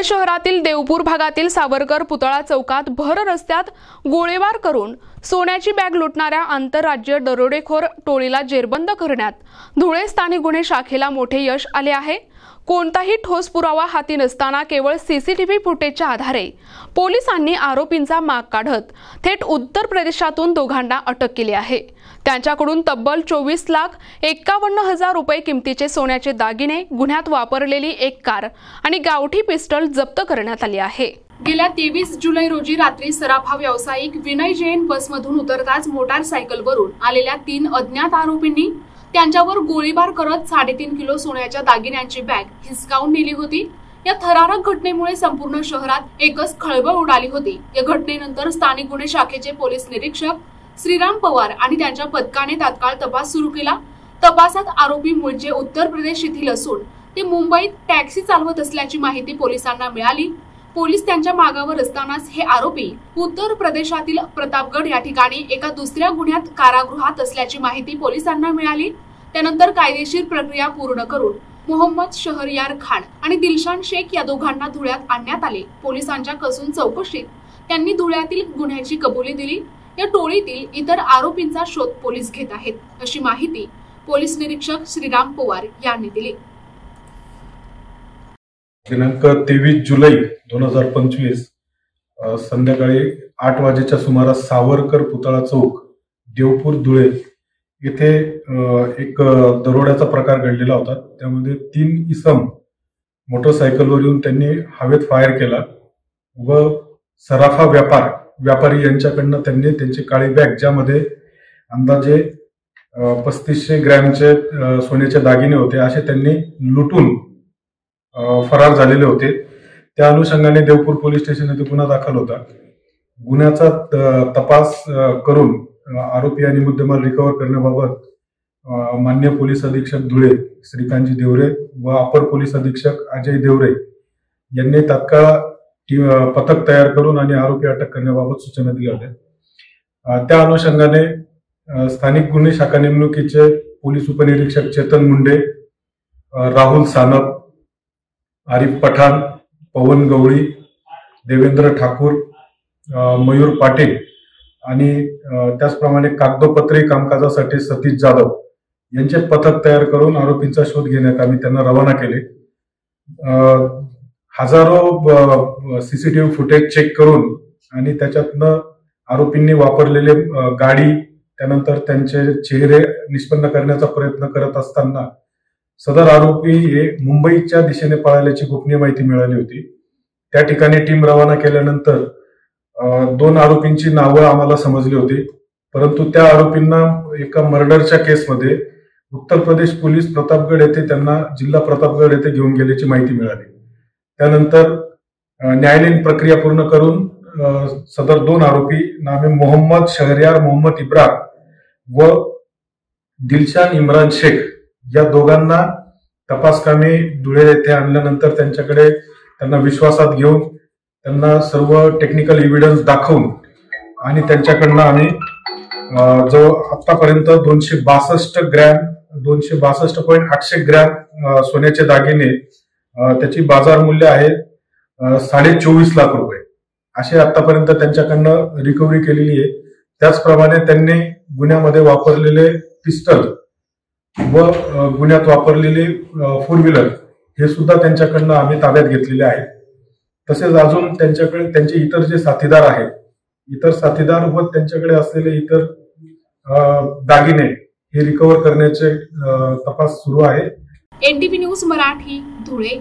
शहरातील देवपूर भागातील सावरकर पुतळा चौकात भर रस्त्यात गोळीबार करून सोन्याची बॅग लुटणाऱ्या आंतरराज्य दरोडेखोर टोळीला जेरबंद करण्यात धुळे स्थानिक गुन्हे शाखेला मोठे यश आले आहे। कोणताही ठोस पुरावा हाती नसताना केवळ सीसीटीव्ही फुटेजच्या आधारे पोलिसांनी आरोपींचा माग काढत थेट उत्तर प्रदेशातून दोघांना अटक केली आहे। त्यांच्याकडून तब्बल 24,51,000 रुपये किमतीचे सोन्याचे दागिने, गुन्ह्यात वापरलेली एक कार आणि गावठी पिस्टल जप्त करण्यात आली आहे। गेल्या 23 जुलै रोजी रात्री सराफा व्यावसायिक विनय जैन बसमधून उतरताच मोटारसायकलवरून आलेल्या 3 अज्ञात आरोपींनी त्यांच्यावर गोळीबार करत 3.5 किलो सोन्याच्या दागिन्यांची बॅग हिसकावून नेली होती। या थरारक घटनेमुळे संपूर्ण शहरात एकच खळबळ उडाली होती। या घटनेनंतर स्थानिक गुन्हे शाखेचे पोलीस निरीक्षक श्रीराम पवार आणि त्यांच्या पथकाने तात्काळ तपास सुरू केला। तपासात आरोपी मूळचे उत्तर प्रदेश येथील असून ते मुंबईत टॅक्सी चालवत असल्याची माहिती पोलिसांना मिळाली। पोलीस त्यांच्या मागावर असतानाच हे आरोपी उत्तर प्रदेशातील प्रतापगड या ठिकाणी एका दुसऱ्या गुन्ह्यात कारागृहात असल्याची माहिती पोलिसांना मिळाली। त्यानंतर कायदेशीर प्रक्रिया पूर्ण करून मोहम्मद शहरयार खान आणि दिलशान शेख या दोघांना धुळ्यात आणण्यात आले। पोलिसांच्या कसून चौकशीत त्यांनी धुळ्यातील गुन्ह्याची कबुली दिली। या टोळीतील इतर आरोपींचा शोध पोलीस घेत आहेत, अशी माहिती पोलीस निरीक्षक श्रीराम पवार यांनी दिली। दिनांक 23 जुलै 2025 संध्याकाळी 8 वाजेच्या सुमारास सावरकर पुतळा चौक देवपूर धुळे येथे एक दरोड्याचा प्रकार घडलेला होता। त्यामध्ये 3 इसम मोटरसायकलवर येऊन त्यांनी हवेत फायर केला व सराफा व्यापारी यांच्याकडनं त्यांनी त्यांची काळी बॅग, ज्यामध्ये अंदाजे 3500 ग्रॅमचे सोन्याचे दागिने होते, असे त्यांनी लुटून फरार झालेले होते। त्या अनुषंगाने देवपूर पोलीस स्टेशन येथे गुन्हा दाखल होता। गुन्ह्याचा तपास करून आरोपी आणि मुद्देमाल रिकव्हर करण्याबाबत माननीय पोलीस अधीक्षक धुळे श्रीकांतजी देवरे व अपर पोलीस अधीक्षक अजय देवरे यांनी तात्काळ पथक तयार करून आणि आरोपी अटक करण्याबाबत सूचना दिल्या होत्या। त्या अनुषंगाने स्थानिक गुन्हे शाखा नेमणुकीचे पोलीस उपनिरीक्षक चेतन मुंडे, राहुल सानप, आरिफ पठाण, पवन गवळी, देवेंद्र ठाकूर, मयूर पाटील आणि त्याचप्रमाणे कागदोपत्री कामकाजासाठी सतीश जाधव यांचे पथक तयार करून आरोपींचा शोध घेण्यात आम्ही त्यांना रवाना केले। हजारो सीसीटीव्ही फुटेज चेक करून आणि त्याच्यातनं आरोपींनी वापरलेले गाडी, त्यानंतर त्यांचे चेहरे निष्पन्न करण्याचा प्रयत्न करत असताना सदर आरोपी हे मुंबईच्या दिशेने पळाल्याची गोपनीय माहिती मिळाली होती। त्या ठिकाणी टीम रवाना केल्यानंतर 2 आरोपींची नावं आम्हाला समजली होती, परंतु त्या आरोपींना एका मर्डरच्या केसमध्ये उत्तर प्रदेश पोलीस प्रतापगड येथे त्यांना जिल्हा प्रतापगड येथे घेऊन गेल्याची माहिती मिळाली। त्यानंतर न्यायालयीन प्रक्रिया पूर्ण करून सदर 2 आरोपी नामे मोहम्मद शहरयार मोहम्मद इब्रार व दिलशान इम्रान शेख या दोघांना तपासकामी धुळे येथे आणल्यानंतर त्यांना विश्वासात घेऊन त्यांना सर्व टेक्निकल एव्हिडन्स दाखवून आणि त्यांच्याकडनं आम्ही जो आतापर्यंत 262.8 ग्रॅम सोन्याचे दागिने, त्याची बाजार मूल्य आहे 24.5 लाख रुपये, असे आतापर्यंत त्यांच्याकडनं रिकव्हरी केलेली आहे। त्याचप्रमाणे त्यांनी गुन्ह्यामध्ये वापरलेले पिस्टल व गुन्ह्यात वापरलेले 4 व्हीलर हे सुद्धा त्यांच्याकडनं आम्ही ताब्यात घेतलेले आहे। तसेच अजून त्यांच्याकडे त्यांचे इतर जे साथीदार आहेत, इतर साथीदार व त्यांच्याकडे असलेले इतर दागिने हे रिकव्हर करण्याचे तपास सुरू आहे। NTV news Marathi, Dhule.